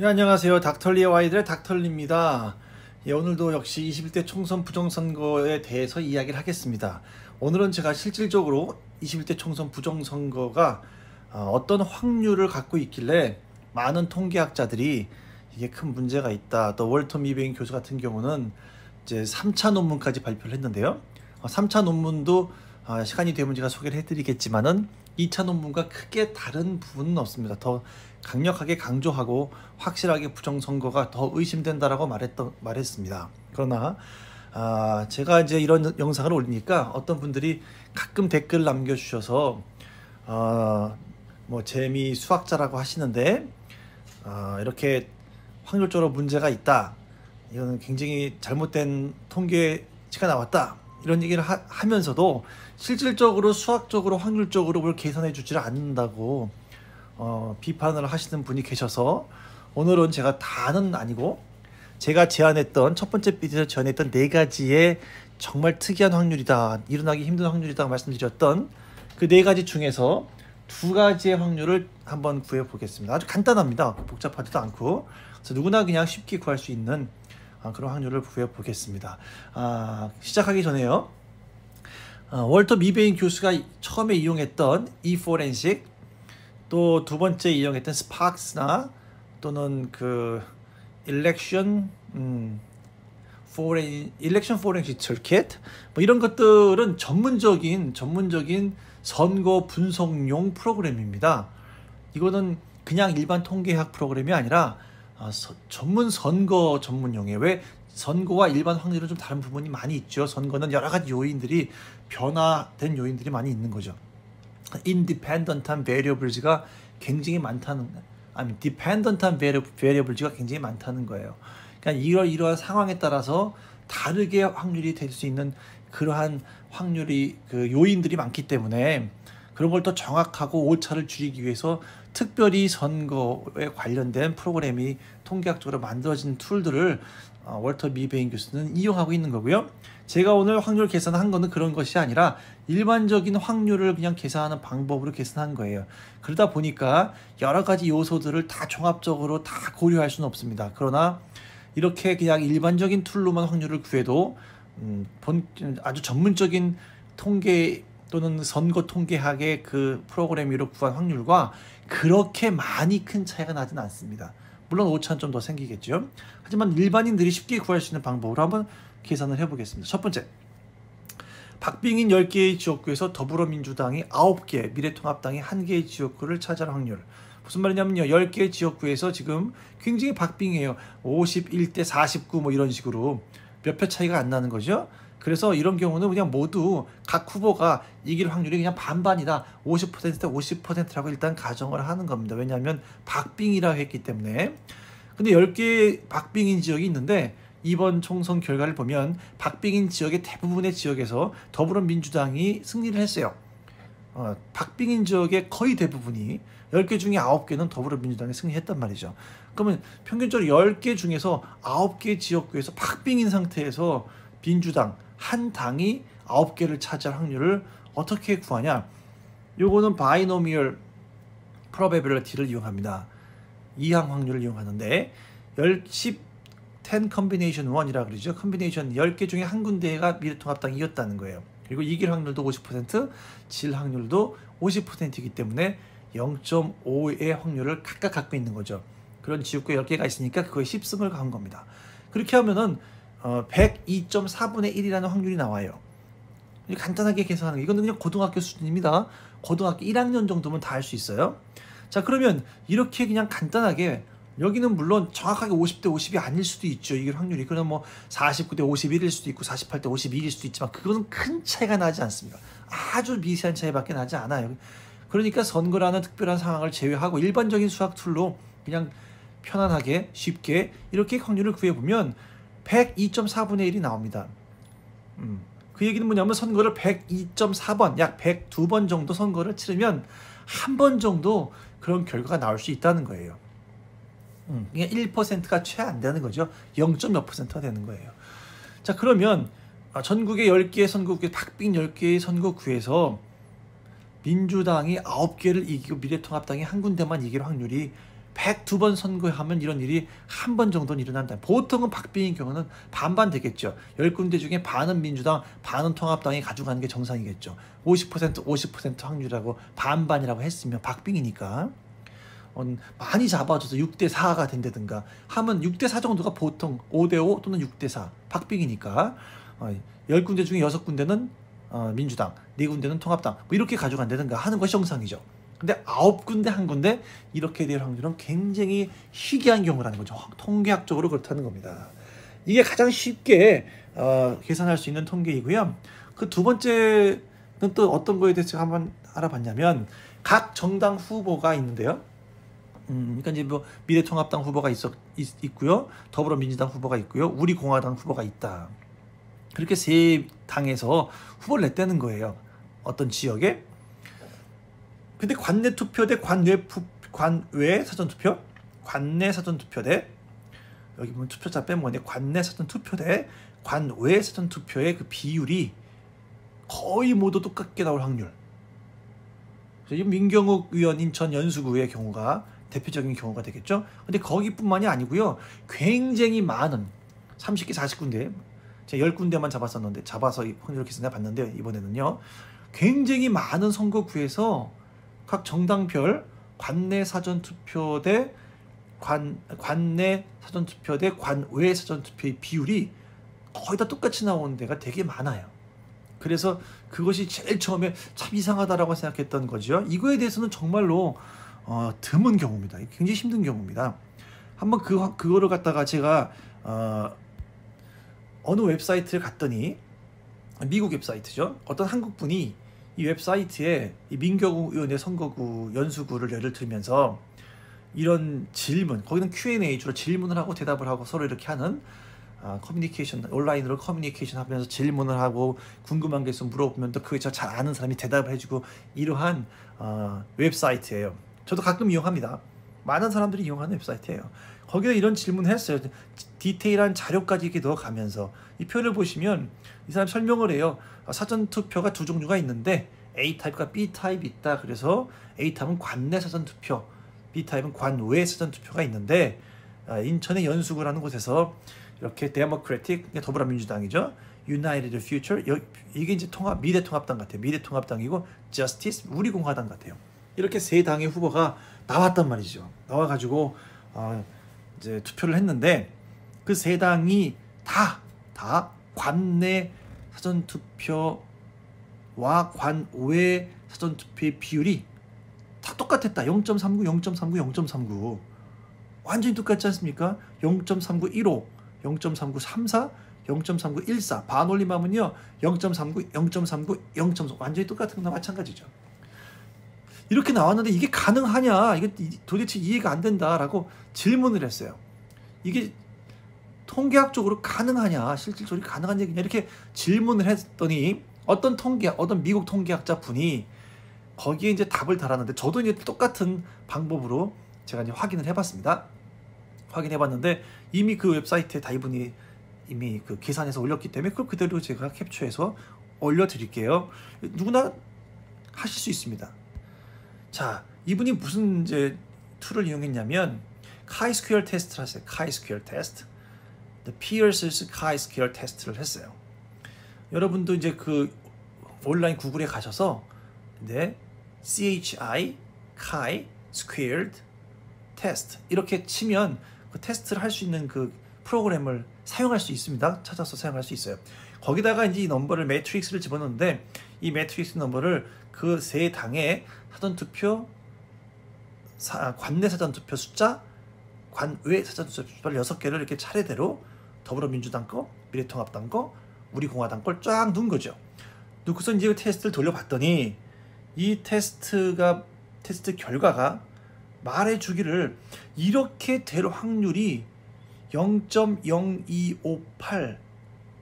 예, 안녕하세요. 닥털리의 와이드의 닥털리입니다. 예, 오늘도 역시 21대 총선 부정선거에 대해서 이야기를 하겠습니다. 오늘은 제가 실질적으로 21대 총선 부정선거가 어떤 확률을 갖고 있길래 많은 통계학자들이 이게 큰 문제가 있다. 또 월터 미베인 교수 같은 경우는 이제 3차 논문까지 발표를 했는데요. 3차 논문도 시간이 되면 제가 소개를 해드리겠지만은 2차 논문과 크게 다른 부분은 없습니다. 더 강력하게 강조하고 확실하게 부정선거가 더 의심된다라고 말했습니다. 그러나 제가 이제 이런 영상을 올리니까 어떤 분들이 가끔 댓글 남겨주셔서 뭐 재미 수학자라고 하시는데 이렇게 확률적으로 문제가 있다. 이거는 굉장히 잘못된 통계치가 나왔다. 이런 얘기를 하면서도 실질적으로 수학적으로 확률적으로 뭘 계산해 주지를 않는다고 비판을 하시는 분이 계셔서 오늘은 제가 다는 아니고 제가 제안했던 첫 번째 비디오에서 제안했던 4가지의 정말 특이한 확률이다, 일어나기 힘든 확률이다 말씀드렸던 그 4가지 중에서 2가지의 확률을 한번 구해 보겠습니다. 아주 간단합니다. 복잡하지도 않고 그래서 누구나 그냥 쉽게 구할 수 있는 그런 확률을 구해 보겠습니다. 시작하기 전에요. 월터 미베인 교수가 처음에 이용했던 eForensic, 또 두 번째 이용했던 스팍스나 또는 그 Election Forensic Circuit 뭐 이런 것들은 전문적인 선거 분석용 프로그램입니다. 이거는 그냥 일반 통계학 프로그램이 아니라 전문 선거 전문용이에요. 왜? 선거와 일반 확률은 좀 다른 부분이 많이 있죠. 선거는 여러 가지 요인들이 변화된 요인들이 많이 있는 거죠. independent한 variables가 굉장히 많다는, dependent한 variables가 굉장히 많다는 거예요. 그러니까 이러한 상황에 따라서 다르게 확률이 될 수 있는 그러한 확률이 그 요인들이 많기 때문에 그런 걸 더 정확하고 오차를 줄이기 위해서 특별히 선거에 관련된 프로그램이 통계학적으로 만들어진 툴들을 월터 미베인 교수는 이용하고 있는 거고요. 제가 오늘 확률 계산한 거는 그런 것이 아니라 일반적인 확률을 그냥 계산하는 방법으로 계산한 거예요. 그러다 보니까 여러 가지 요소들을 다 종합적으로 다 고려할 수는 없습니다. 그러나 이렇게 그냥 일반적인 툴로만 확률을 구해도 아주 전문적인 통계 또는 선거 통계학의 그 프로그램으로 구한 확률과 그렇게 많이 큰 차이가 나진 않습니다. 물론 오차는 좀 더 생기겠죠. 하지만 일반인들이 쉽게 구할 수 있는 방법으로 한번 계산을 해보겠습니다. 첫 번째, 박빙인 10개의 지역구에서 더불어민주당이 9개, 미래통합당이 1개의 지역구를 차지할 확률. 무슨 말이냐면요, 10개의 지역구에서 지금 굉장히 박빙이에요. 51대 49 뭐 이런 식으로 몇 표 차이가 안 나는 거죠. 그래서 이런 경우는 그냥 모두 각 후보가 이길 확률이 그냥 반반이다, 50%대 50%라고 일단 가정을 하는 겁니다. 왜냐하면 박빙이라고 했기 때문에. 근데 10개의 박빙인 지역이 있는데 이번 총선 결과를 보면 박빙인 지역의 대부분의 지역에서 더불어민주당이 승리를 했어요. 박빙인 지역의 거의 대부분이 10개 중에 9개는 더불어민주당이 승리했단 말이죠. 그러면 평균적으로 10개 중에서 9개 지역구에서 박빙인 상태에서 민주당 한 당이 9개를 차지할 확률을 어떻게 구하냐? 요거는 바이노미얼 프로베빌리티를 이용합니다. 이항 확률을 이용하는데 10 컨비네이션 1이라 그러죠. 컨비네이션 10개 중에 한 군데가 미래통합당이 이겼다는 거예요. 그리고 이길 확률도 50%, 질 확률도 50%이기 때문에 0.5의 확률을 각각 갖고 있는 거죠. 그런 지역구 10개가 있으니까 그거에 10승을 간 겁니다. 그렇게 하면은 102.4분의 1이라는 확률이 나와요. 간단하게 계산하는 거. 이거는 그냥 고등학교 수준입니다. 고등학교 1학년 정도면 다 할 수 있어요. 자, 그러면 이렇게 그냥 간단하게, 여기는 물론 정확하게 50대 50이 아닐 수도 있죠. 이게 확률이. 그럼 뭐 49대 51일 수도 있고 48대 52일 수도 있지만 그거는 큰 차이가 나지 않습니다. 아주 미세한 차이밖에 나지 않아요. 그러니까 선거라는 특별한 상황을 제외하고 일반적인 수학 툴로 그냥 편안하게 쉽게 이렇게 확률을 구해보면 102.4분의 1이 나옵니다. 그 얘기는 뭐냐면 선거를 102.4번, 약 102번 정도 선거를 치르면 한 번 정도 그런 결과가 나올 수 있다는 거예요. 그냥 1%가 채 안 되는 거죠. 0.몇 %가 되는 거예요. 자, 그러면 전국의 10개의 선거구에, 박빙 10개의 선거구에서 민주당이 9개를 이기고 미래통합당이 한 군데만 이길 확률이 102번 선거하면 이런 일이 한 번 정도는 일어난다. 보통은 박빙인 경우는 반반 되겠죠. 10군데 중에 반은 민주당, 반은 통합당이 가져가는 게 정상이겠죠. 50% 확률이라고 반반이라고 했으면 박빙이니까. 많이 잡아줘서 6대4가 된다든가 하면 6대4 정도가 보통 5대5 또는 6대4 박빙이니까 10군데 중에 6군데는 민주당, 4군데는 통합당 뭐 이렇게 가져간다든가 하는 것이 정상이죠. 근데 9군데 1군데 이렇게 될 확률은 굉장히 희귀한 경우라는 거죠. 통계학적으로 그렇다는 겁니다. 이게 가장 쉽게 계산할 수 있는 통계이고요. 그 두 번째는 또 어떤 거에 대해서 한번 알아봤냐면 각 정당 후보가 있는데요. 그러니까 이제 뭐 미래통합당 후보가 있고요, 더불어민주당 후보가 있고요, 우리공화당 후보가 있다. 그렇게 세 당에서 후보를 냈다는 거예요. 어떤 지역에. 근데 관내 투표 대 관외 사전 투표, 관내 사전 투표 대 여기 보면 투표자 빼면 관내 사전 투표 대 관외 사전 투표의 그 비율이 거의 모두 똑같게 나올 확률. 민경욱 의원 인천 연수구의 경우가 대표적인 경우가 되겠죠. 근데 거기뿐만이 아니고요. 굉장히 많은 30개 40군데 제가 10군데만 잡아서 확률 계산해 봤는데 이번에는요. 굉장히 많은 선거구에서 각 정당별 관내 사전투표 대 관내 사전투표 대 관외 사전투표의 비율이 거의 다 똑같이 나오는 데가 되게 많아요. 그래서 그것이 제일 처음에 참 이상하다라고 생각했던 거죠. 이거에 대해서는 정말로 드문 경우입니다. 굉장히 힘든 경우입니다. 한번 그거를 갖다가 제가 어느 웹사이트를 갔더니 미국 웹사이트죠. 어떤 한국분이 이 웹사이트에 이 민경욱 의원의 선거구 연수구를 예를 들면서 이런 질문, 거기는 Q&A 주로 질문을 하고 대답을 하고 서로 이렇게 하는 커뮤니케이션, 온라인으로 커뮤니케이션 하면서 질문을 하고 궁금한 게 있으면 물어보면 또 그게 잘 아는 사람이 대답을 해주고 이러한 웹사이트예요. 저도 가끔 이용합니다. 많은 사람들이 이용하는 웹사이트예요. 거기에 이런 질문을 했어요. 디테일한 자료까지 이렇게 넣어가면서 이 표를 보시면 이 사람 설명을 해요. 사전투표가 두 종류가 있는데 A타입과 B타입이 있다. 그래서 A타입은 관내 사전투표, B타입은 관외 사전투표가 있는데 인천의 연수구라는 곳에서 이렇게 데모크래틱, 더불어민주당이죠. 유나이티드 퓨처, 이게 이제 미래통합당 같아요. 미래통합당이고 저스티스, 우리공화당 같아요. 이렇게 세 당의 후보가 나왔단 말이죠. 나와가지고 이제 투표를 했는데 그 세 당이 다 관내 사전투표와 관외 사전투표의 비율이 다 똑같았다. 0.39, 0.39, 0.39 완전히 똑같지 않습니까? 0.3915, 0.3934, 0.3914 반올림하면요 0.39, 0.39, 0.4 완전히 똑같은 거나 마찬가지죠. 이렇게 나왔는데 이게 가능하냐? 이게 도대체 이해가 안 된다라고 질문을 했어요. 이게 통계학적으로 가능하냐? 실질적으로 가능한 얘기냐? 이렇게 질문을 했더니 어떤 미국 통계학자 분이 거기에 이제 답을 달았는데 저도 이제 똑같은 방법으로 제가 이제 확인을 해봤습니다. 확인해봤는데 이미 그 웹사이트에 다 이분이 이미 그 계산해서 올렸기 때문에 그걸 그대로 제가 캡처해서 올려드릴게요. 누구나 하실 수 있습니다. 자, 이분이 무슨 이제 툴을 이용했냐면 카이스퀘어 테스트를 했어요. 카이스퀘어 테스트, 피어스's 카이스퀘어 테스트를 했어요. 여러분도 이제 그 온라인 구글에 가셔서 CHI chi squared test 이렇게 치면 그 테스트를 할 수 있는 그 프로그램을 사용할 수 있습니다. 찾아서 사용할 수 있어요. 거기다가 이제 이 넘버를 매트릭스를 집어넣는데 이 매트릭스 넘버를 그 세 당의 사전투표, 관내 사전투표 숫자, 관외 사전투표 숫자를 6개를 이렇게 차례대로 더불어민주당 거, 미래통합당 거, 우리공화당 걸 쫙 넣은 거죠. 놓고서 이제 테스트를 돌려봤더니 이 테스트 결과가 말해주기를 이렇게 될 확률이 0.0258,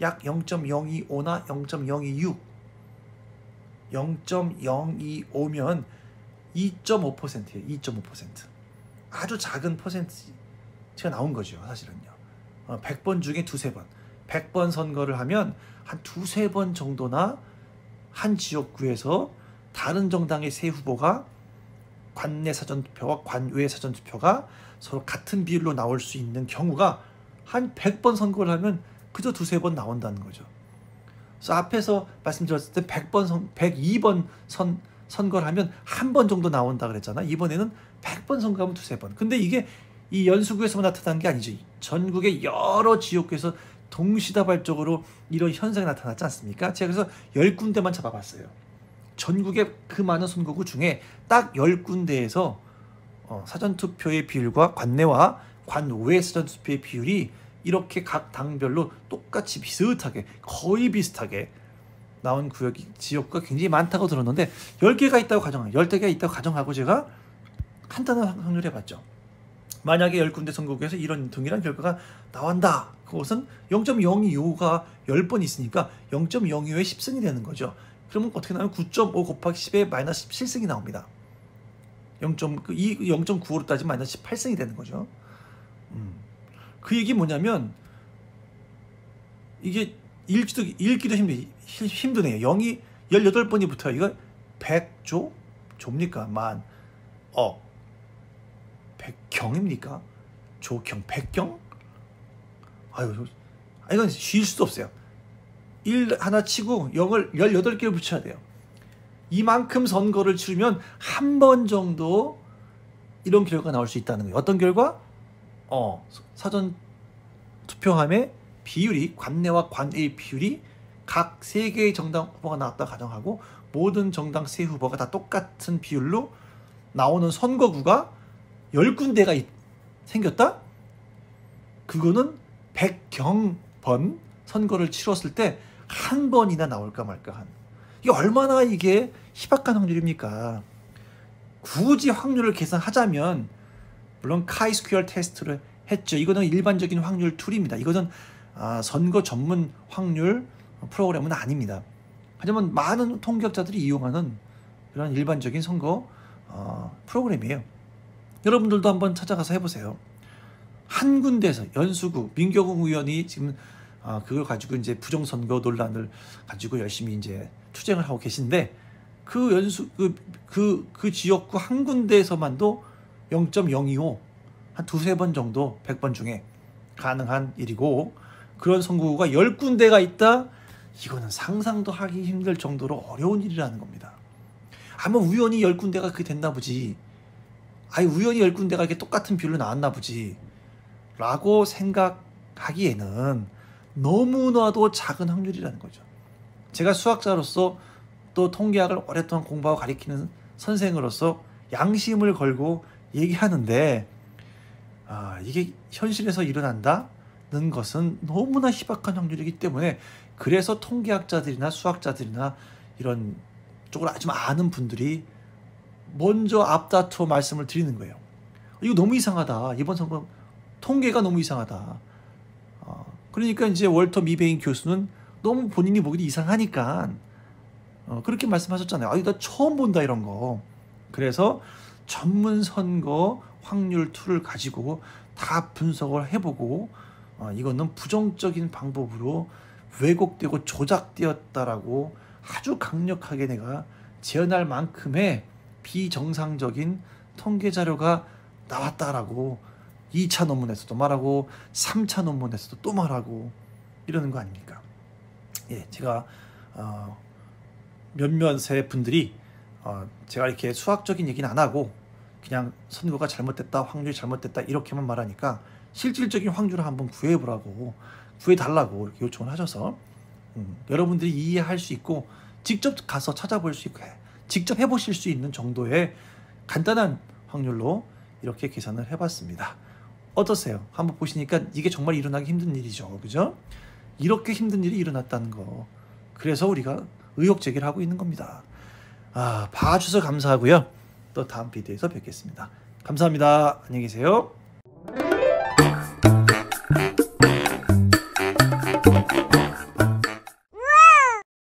약 0.025나 0.026, 0.025면 2.5%예요. 2.5%. 아주 작은 퍼센트가 나온 거죠. 사실은요. 100번 중에 두세 번. 100번 선거를 하면 한 두세 번 정도나 한 지역구에서 다른 정당의 세 후보가 관내 사전투표와 관외 사전투표가 서로 같은 비율로 나올 수 있는 경우가 한 100번 선거를 하면 그저 두세 번 나온다는 거죠. 그래서 앞에서 말씀드렸을 때 102번 선거를 하면 한 번 정도 나온다 그랬잖아. 이번에는 100번 선거하면 두세 번. 근데 이게 이 연수구에서만 나타난 게 아니죠. 전국의 여러 지역구에서 동시다발적으로 이런 현상이 나타났지 않습니까? 제가 그래서 10군데만 잡아봤어요. 전국의 그 많은 선거구 중에 딱 10군데에서 사전투표의 비율과 관내와 관외 사전투표의 비율이 이렇게 각 당별로 똑같이 비슷하게 거의 비슷하게 나온 지역구가 굉장히 많다고 들었는데 10개가 있다고 가정하고 10개가 있다고 가정하고 제가 간단한 확률을 해봤죠. 만약에 10군데 선거구에서 이런 동일한 결과가 나온다. 그것은 0.025가 10번 있으니까 0.025의 10승이 되는 거죠. 그러면 어떻게 나오면 9.5 곱하기 10의 마이너스 17승이 나옵니다. 0.95로 따지면 마이너스 18승이 되는 거죠. 그 얘기 뭐냐면 이게 읽기도 힘드네요. 0이 18번이 붙어요. 이거 100조? 조입니까? 만, 억, 백경입니까? 조경, 백경? 아유, 이건 쉴 수도 없어요. 1 하나 치고 0을 18개를 붙여야 돼요. 이만큼 선거를 치르면 한 번 정도 이런 결과가 나올 수 있다는 거예요. 어떤 결과? 사전 투표함의 비율이 관내와 관외의 비율이 각 3개의 정당 후보가 나왔다 가정하고 모든 정당 3 후보가 다 똑같은 비율로 나오는 선거구가 10군데가 생겼다? 그거는 100경번 선거를 치렀을 때 한 번이나 나올까 말까 한. 이게 얼마나 이게 희박한 확률입니까? 굳이 확률을 계산하자면 물론 카이스퀘어 테스트를 했죠. 이거는 일반적인 확률 툴입니다. 이거는 선거 전문 확률 프로그램은 아닙니다. 하지만 많은 통계학자들이 이용하는 이런 일반적인 선거 프로그램이에요. 여러분들도 한번 찾아가서 해보세요. 한 군데에서 연수구 민경욱 의원이 지금 그걸 가지고 이제 부정선거 논란을 가지고 열심히 이제 투쟁을 하고 계신데 그 지역구 한 군데에서만도 0.025 한 두세 번 정도 100번 중에 가능한 일이고 그런 선거구가 10군데가 있다? 이거는 상상도 하기 힘들 정도로 어려운 일이라는 겁니다. 아마 우연히 10군데가 그렇게 됐나 보지. 우연히 10군데가 이렇게 똑같은 비율로 나왔나 보지. 라고 생각하기에는 너무나도 작은 확률이라는 거죠. 제가 수학자로서 또 통계학을 오랫동안 공부하고 가르치는 선생으로서 양심을 걸고 얘기하는데 이게 현실에서 일어난다는 것은 너무나 희박한 확률이기 때문에 그래서 통계학자들이나 수학자들이나 이런 쪽을 아주 아는 분들이 먼저 앞다투어 말씀을 드리는 거예요. 이거 너무 이상하다. 이번 선거 통계가 너무 이상하다. 그러니까 이제 월터 미베인 교수는 너무 본인이 보기도 이상하니까 그렇게 말씀하셨잖아요. 나 처음 본다 이런 거. 그래서 전문 선거 확률 툴을 가지고 다 분석을 해보고 이거는 부정적인 방법으로 왜곡되고 조작되었다라고 아주 강력하게 내가 제언할 만큼의 비정상적인 통계 자료가 나왔다라고 2차 논문에서도 말하고 3차 논문에서도 또 말하고 이러는 거 아닙니까? 예, 제가 몇몇의 분들이 제가 이렇게 수학적인 얘기는 안 하고 그냥 선거가 잘못됐다, 확률이 잘못됐다 이렇게만 말하니까 실질적인 확률을 한번 구해달라고 이렇게 요청을 하셔서 여러분들이 이해할 수 있고 직접 가서 찾아볼 수 있고 직접 해보실 수 있는 정도의 간단한 확률로 이렇게 계산을 해봤습니다. 어떠세요? 한번 보시니까 이게 정말 일어나기 힘든 일이죠. 그죠? 이렇게 힘든 일이 일어났다는 거. 그래서 우리가 의혹 제기를 하고 있는 겁니다. 봐주셔서 감사하고요. 또 다음 비디오에서 뵙겠습니다. 감사합니다. 안녕히 계세요.